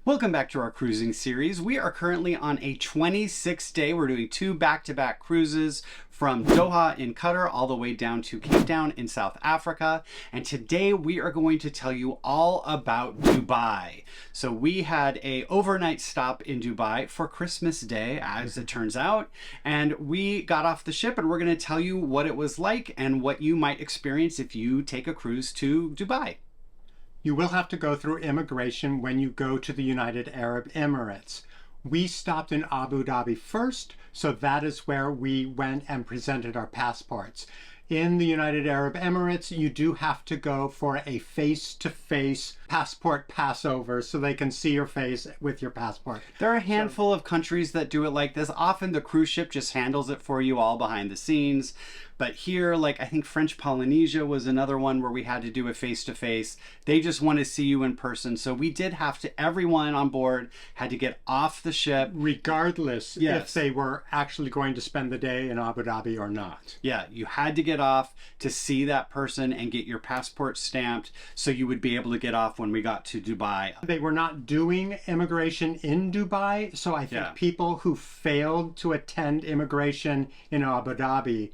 Welcome back to our cruising series. We are currently on a 26th day. We're doing two back-to-back cruises from Doha in Qatar all the way down to Cape Town in South Africa. And today we are going to tell you all about Dubai. So we had a overnight stop in Dubai for Christmas Day, as it turns out. And we got off the ship and we're going to tell you what it was like and what you might experience if you take a cruise to Dubai. You will have to go through immigration when you go to the United Arab Emirates. We stopped in Abu Dhabi first, so that is where we went and presented our passports. In the United Arab Emirates, you do have to go for a face-to-face passport passover so they can see your face with your passport. There are a handful of countries that do it like this. Often the cruise ship just handles it for you all behind the scenes. But here, like I think French Polynesia was another one where we had to do a face-to-face. They just want to see you in person. So we did have to, everyone on board had to get off the ship. Regardless if they were actually going to spend the day in Abu Dhabi or not. Yeah, you had to get off to see that person and get your passport stamped so you would be able to get off when we got to Dubai. They were not doing immigration in Dubai, so I think people who failed to attend immigration in Abu Dhabi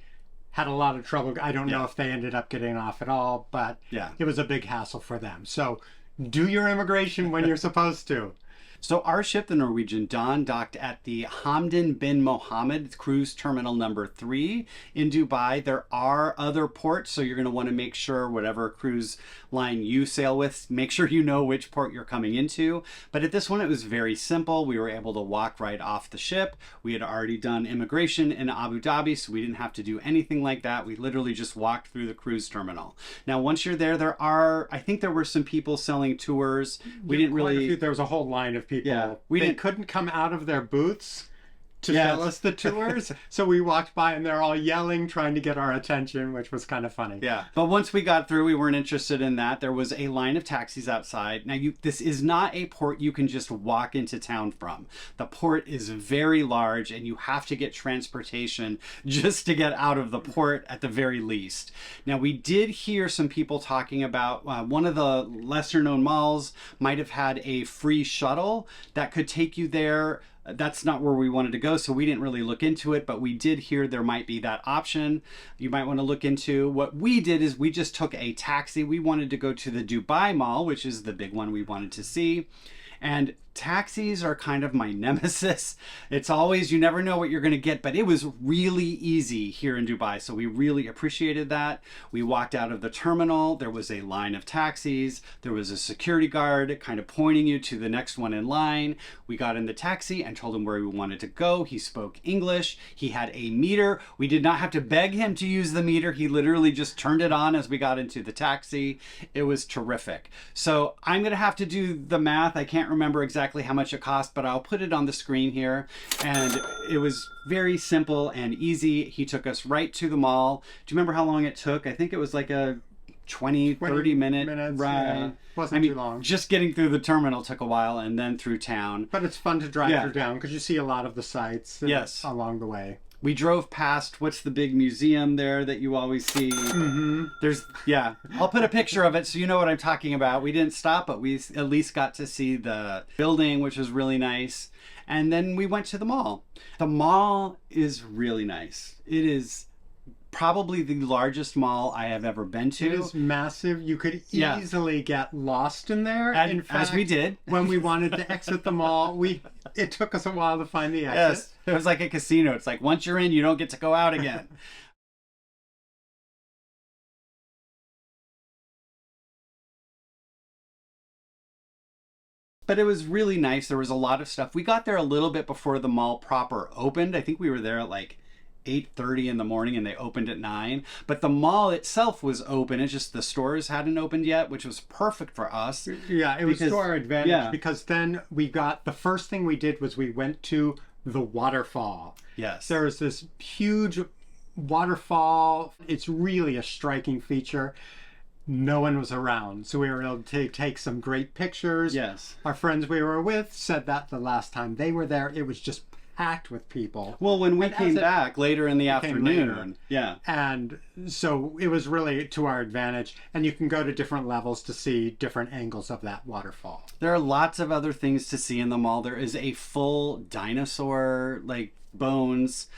had a lot of trouble. I don't know if they ended up getting off at all, but it was a big hassle for them. So do your immigration when you're supposed to. So our ship, the Norwegian Dawn, docked at the Hamdan bin Mohammed cruise terminal number 3 in Dubai. There are other ports, so you're going to want to make sure whatever cruise line you sail with, make sure you know which port you're coming into. But at this one, it was very simple. We were able to walk right off the ship. We had already done immigration in Abu Dhabi, so we didn't have to do anything like that. We literally just walked through the cruise terminal. Now, once you're there, I think there were some people selling tours. We didn't really... There was a whole line of people. Yeah, they couldn't come out of their booths to sell us the tours. So we walked by and they're all yelling, trying to get our attention, which was kind of funny. Yeah. But once we got through, we weren't interested in that. There was a line of taxis outside. Now, this is not a port you can just walk into town from. The port is very large and you have to get transportation just to get out of the port at the very least. Now, we did hear some people talking about one of the lesser known malls might have had a free shuttle that could take you there. That's not where we wanted to go, so we didn't really look into it, but we did hear there might be that option you might want to look into. What we did is we just took a taxi. We wanted to go to the Dubai Mall, which is the big one we wanted to see. And taxis are kind of my nemesis. It's always, you never know what you're going to get, but it was really easy here in Dubai. So we really appreciated that. We walked out of the terminal. There was a line of taxis. There was a security guard kind of pointing you to the next one in line. We got in the taxi and told him where we wanted to go. He spoke English. He had a meter. We did not have to beg him to use the meter. He literally just turned it on as we got into the taxi. It was terrific. So I'm going to have to do the math. I can't remember exactly how much it cost, but I'll put it on the screen here. And it was very simple and easy. He took us right to the mall. Do you remember how long it took? I think it was like a 20 30 minute ride. Yeah. Wasn't too long. Just getting through the terminal took a while and then through town. But it's fun to drive through town because you see a lot of the sights along the way. We drove past, what's the big museum there that you always see? There's, I'll put a picture of it so you know what I'm talking about. We didn't stop, but we at least got to see the building, which was really nice. And then we went to the mall. The mall is really nice. It is probably the largest mall I have ever been to. It is massive. You could easily get lost in there. In fact, as we did. When we wanted to exit the mall, it took us a while to find the exit. Yes, it was like a casino. It's like once you're in, you don't get to go out again. But it was really nice. There was a lot of stuff. We got there a little bit before the mall proper opened. I think we were there at like 8:30 in the morning and they opened at 9. But the mall itself was open. It's just the stores hadn't opened yet, which was perfect for us. Yeah, it was to our advantage because then the first thing we did was we went to the waterfall. Yes. There was this huge waterfall. It's really a striking feature. No one was around, so we were able to take some great pictures. Yes. Our friends we were with said that the last time they were there, it was just packed with people. Well, when we And came as it back later in the became later. afternoon, yeah. And so it was really to our advantage. And you can go to different levels to see different angles of that waterfall. There are lots of other things to see in the mall. There is a full dinosaur, like, bones,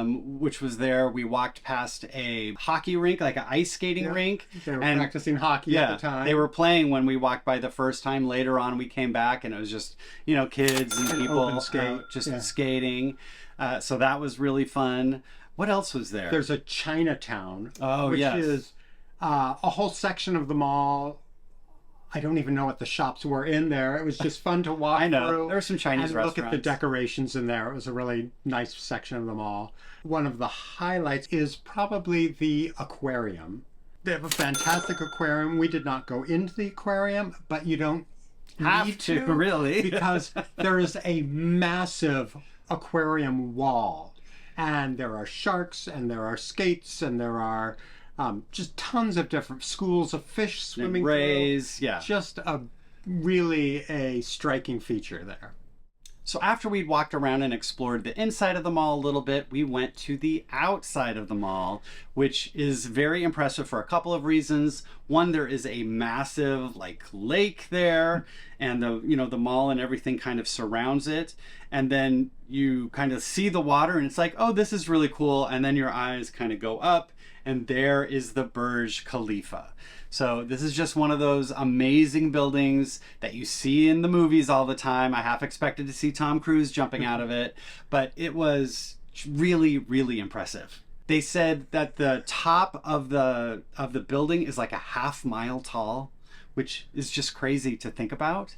which was there. We walked past a hockey rink, like an ice skating rink. They were practicing hockey at the time. They were playing when we walked by the first time. Later on, we came back and it was just, you know, kids and people open skate. out just skating. So that was really fun. What else was there? There's a Chinatown, Oh, which yes. is a whole section of the mall. I don't even know what the shops were in there. It was just fun to walk I know. through. There were some Chinese and look at the restaurants. decorations in there. It was a really nice section of the mall. One of the highlights is probably the aquarium. They have a fantastic aquarium. We did not go into the aquarium, but you don't Have need to, really. because there is a massive aquarium wall. And there are sharks, and there are skates, and there are just tons of different schools of fish swimming through. Rays, yeah. Just really a striking feature there. So after we'd walked around and explored the inside of the mall a little bit, we went to the outside of the mall, which is very impressive for a couple of reasons. One, there is a massive like lake there, and the mall and everything kind of surrounds it. And then you kind of see the water and it's like, oh, this is really cool. And then your eyes kind of go up and there is the Burj Khalifa. So this is just one of those amazing buildings that you see in the movies all the time. I half expected to see Tom Cruise jumping out of it, but it was really, really impressive. They said that the top of the building is like a half-mile tall, which is just crazy to think about.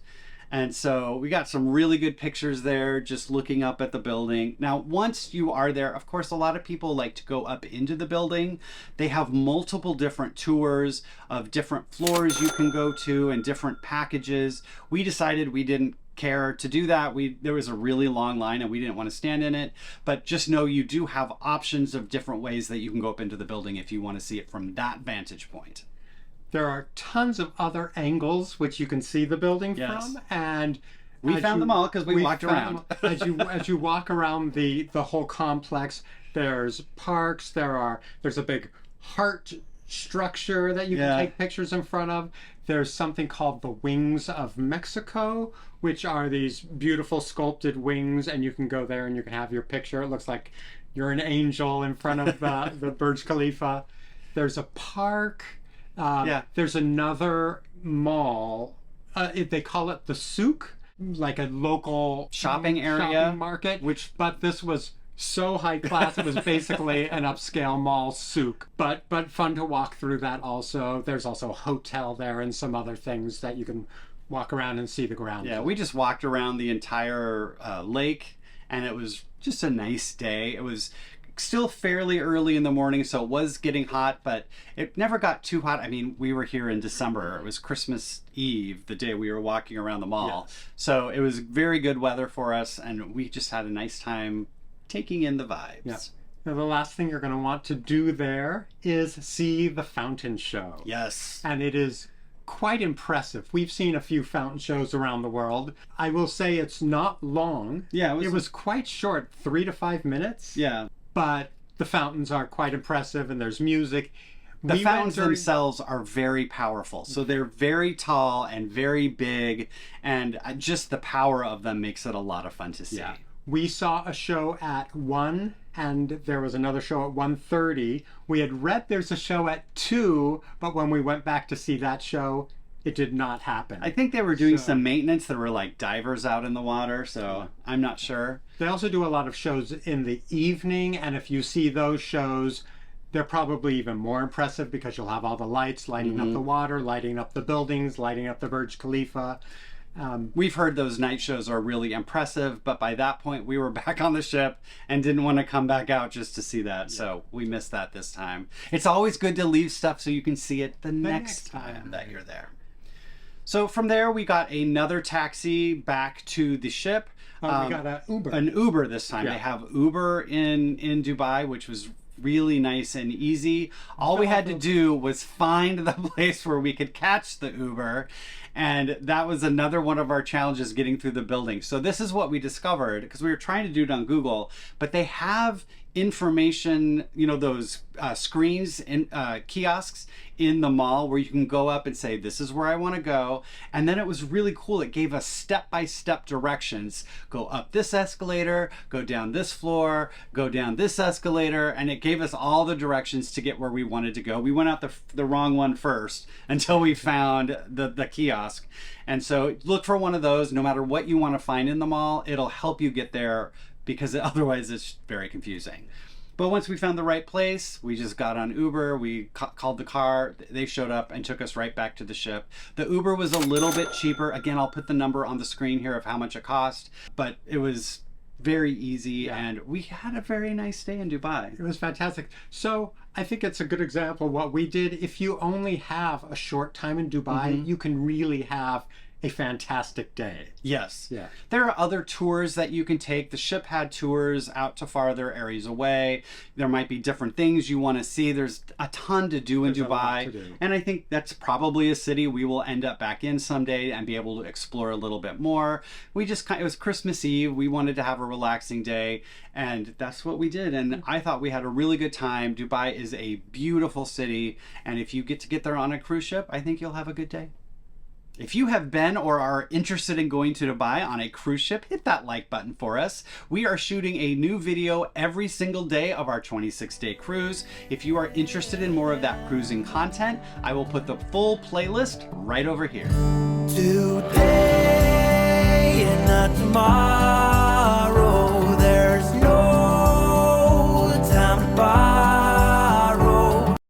And so we got some really good pictures there just looking up at the building. Now, once you are there, of course, a lot of people like to go up into the building. They have multiple different tours of different floors you can go to and different packages. We decided we didn't care to do that. There was a really long line and we didn't want to stand in it, but just know you do have options of different ways that you can go up into the building if you want to see it from that vantage point. There are tons of other angles which you can see the building from, and we found them all because we walked around. as you walk around the whole complex, there's parks. There's a big heart structure that you can take pictures in front of. There's something called the Wings of Mexico, which are these beautiful sculpted wings, and you can go there and you can have your picture. It looks like you're an angel in front of the Burj Khalifa. There's a park. There's another mall. They call it the souk, like a local shopping area, shopping market. But this was so high class. It was basically an upscale mall souk. But fun to walk through that also. There's also a hotel there and some other things that you can walk around and see the ground. Yeah, we just walked around the entire lake, and it was just a nice day. It was still fairly early in the morning, so it was getting hot, but it never got too hot. I mean, we were here in December. It was Christmas Eve, the day we were walking around the mall. Yes. So it was very good weather for us, and we just had a nice time taking in the vibes. Yeah. Now, the last thing you're going to want to do there is see the fountain show. Yes. And it is quite impressive. We've seen a few fountain shows around the world. I will say it's not long. Yeah, it was quite short, 3 to 5 minutes. Yeah. But the fountains are quite impressive, and there's music. The fountains themselves are very powerful. So they're very tall and very big, and just the power of them makes it a lot of fun to see. Yeah. We saw a show at 1, and there was another show at 1:30. We had read there's a show at 2, but when we went back to see that show, it did not happen. I think they were doing some maintenance. There were like divers out in the water, so I'm not sure. They also do a lot of shows in the evening, and if you see those shows, they're probably even more impressive because you'll have all the lights lighting up the water, lighting up the buildings, lighting up the Burj Khalifa. We've heard those night shows are really impressive, but by that point we were back on the ship and didn't want to come back out just to see that, so we missed that this time. It's always good to leave stuff so you can see it the next time that you're there. So from there, we got another taxi back to the ship. We got an Uber. An Uber this time. Yeah. They have Uber in Dubai, which was really nice and easy. All we had to do was find the place where we could catch the Uber. And that was another one of our challenges, getting through the building. So this is what we discovered, because we were trying to do it on Google, but they have information, you know, those screens and kiosks in the mall where you can go up and say, this is where I want to go. And then it was really cool. It gave us step-by-step directions. Go up this escalator, go down this floor, go down this escalator. And it gave us all the directions to get where we wanted to go. We went out the wrong one first until we found the kiosk. And so look for one of those. No matter what you want to find in the mall, it'll help you get there, because otherwise it's very confusing. But once we found the right place, we just got on Uber, we called the car, they showed up and took us right back to the ship. The Uber was a little bit cheaper. Again, I'll put the number on the screen here of how much it cost, but it was very easy, and we had a very nice stay in Dubai. It was fantastic. So I think it's a good example of what we did. If you only have a short time in Dubai, you can really have a fantastic day. Yes. Yeah. There are other tours that you can take. The ship had tours out to farther areas away. There might be different things you want to see. There's a ton to do in There's a lot Dubai. to do. And I think that's probably a city we will end up back in someday and be able to explore a little bit more. It was Christmas Eve. We wanted to have a relaxing day, and that's what we did. And I thought we had a really good time. Dubai is a beautiful city, and if you get to get there on a cruise ship, I think you'll have a good day. If you have been or are interested in going to Dubai on a cruise ship, hit that like button for us. We are shooting a new video every single day of our 26-day cruise. If you are interested in more of that cruising content, I will put the full playlist right over here. Today